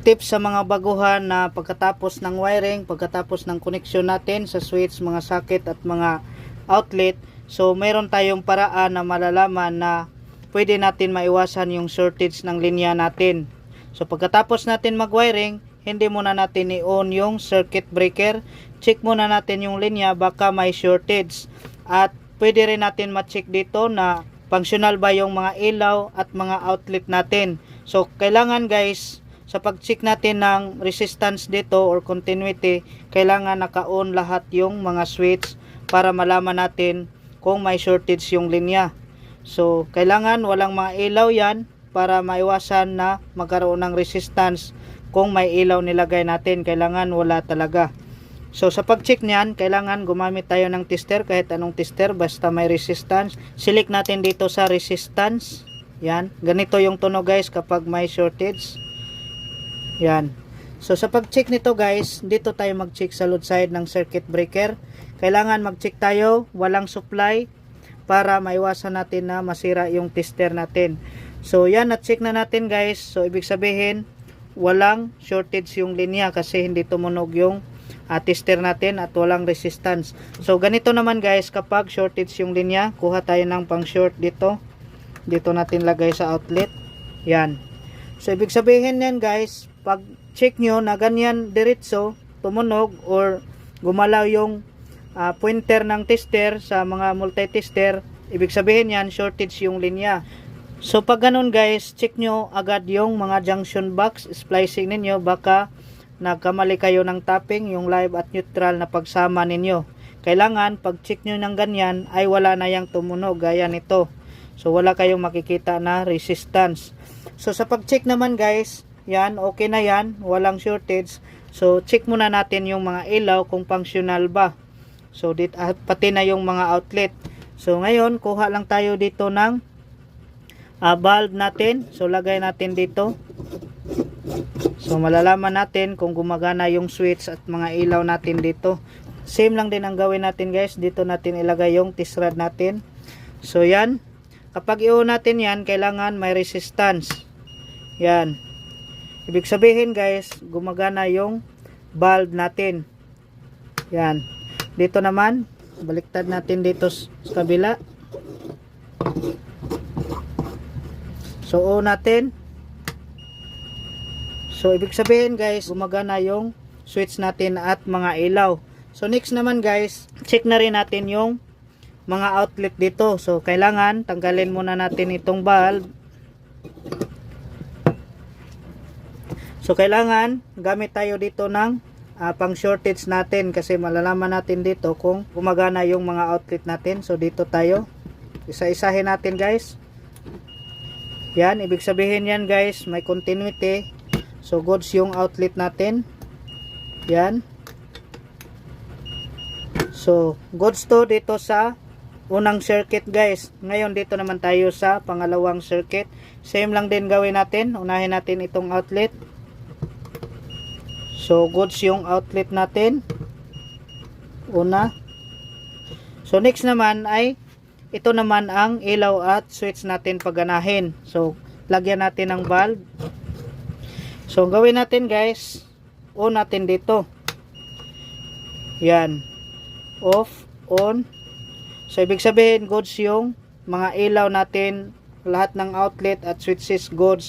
tips sa mga baguhan na pagkatapos ng wiring, pagkatapos ng connection natin sa switch, mga socket at mga outlet, so meron tayong paraan na malalaman na pwede natin maiwasan yung shortage ng linya natin. So pagkatapos natin mag-wiring, hindi muna natin i-on yung circuit breaker. Check muna natin yung linya, baka may shortage. At pwede rin natin ma-check dito na functional ba yung mga ilaw at mga outlet natin. So kailangan guys, sa pag-check natin ng resistance dito or continuity, kailangan naka-on lahat yung mga switch para malaman natin kung may shortage yung linya. So kailangan walang mga ilaw yan para maiwasan na magkaroon ng resistance. Kung may ilaw nilagay natin, kailangan wala talaga. So sa pag-check niyan, kailangan gumamit tayo ng tester, kahit anong tester basta may resistance. Select natin dito sa resistance. Yan, ganito yung tunog guys kapag may shortage. Yan. So sa pag-check nito guys, dito tayo mag-check sa load side ng circuit breaker. Kailangan mag-check tayo, walang supply para maiwasan natin na masira yung tester natin. So yan, na-check na natin guys. So ibig sabihin, walang shortage yung linya kasi hindi tumunog yung tester natin at walang resistance. So ganito naman guys, kapag shortage yung linya, kuha tayo ng pang short dito. Dito natin lagay sa outlet. Yan. So ibig sabihin yan guys, pag check nyo na ganyan diretso, tumunog or gumalaw yung pointer ng tester sa mga multi-tester, ibig sabihin yan shortage yung linya. So pag ganun guys, check nyo agad yung mga junction box, splicing ninyo, baka nagkamali kayo ng tapping, yung live at neutral na pagsama ninyo. Kailangan pag check nyo ng ganyan ay wala na yung tumunog gaya nito. So wala kayong makikita na resistance. So sa pag-check naman guys, yan, okay na yan, walang shortage. So check muna natin yung mga ilaw kung functional ba. So pati na yung mga outlet. So ngayon, kuha lang tayo dito ng bulb natin. So lagay natin dito. So malalaman natin kung gumagana yung switch at mga ilaw natin dito. Same lang din ang gawin natin guys. Dito natin ilagay yung test rod natin. So yan. Kapag i-on natin yan, kailangan may resistance. Yan. Ibig sabihin guys, gumagana yung bulb natin. Yan. Dito naman, baliktad natin dito sa kabila. So on natin. So ibig sabihin guys, gumagana yung switch natin at mga ilaw. So next naman guys, check na rin natin yung mga outlet dito. So kailangan tanggalin muna natin itong bulb. So kailangan gamit tayo dito ng pang shortage natin kasi malalaman natin dito kung gumagana yung mga outlet natin. So dito tayo, isa-isahin natin guys. Yan, ibig sabihin yan guys, may continuity. So goods yung outlet natin. Yan. So goods to dito sa unang circuit guys. Ngayon dito naman tayo sa pangalawang circuit. Same lang din gawin natin. Unahin natin itong outlet. So goods yung outlet natin. Una. So next naman ay ito naman ang ilaw at switch natin pagganahin. So lagyan natin ng bulb. So gawin natin guys, on natin dito. Yan. Off, on. So ibig sabihin goods yung mga ilaw natin, lahat ng outlet at switches goods.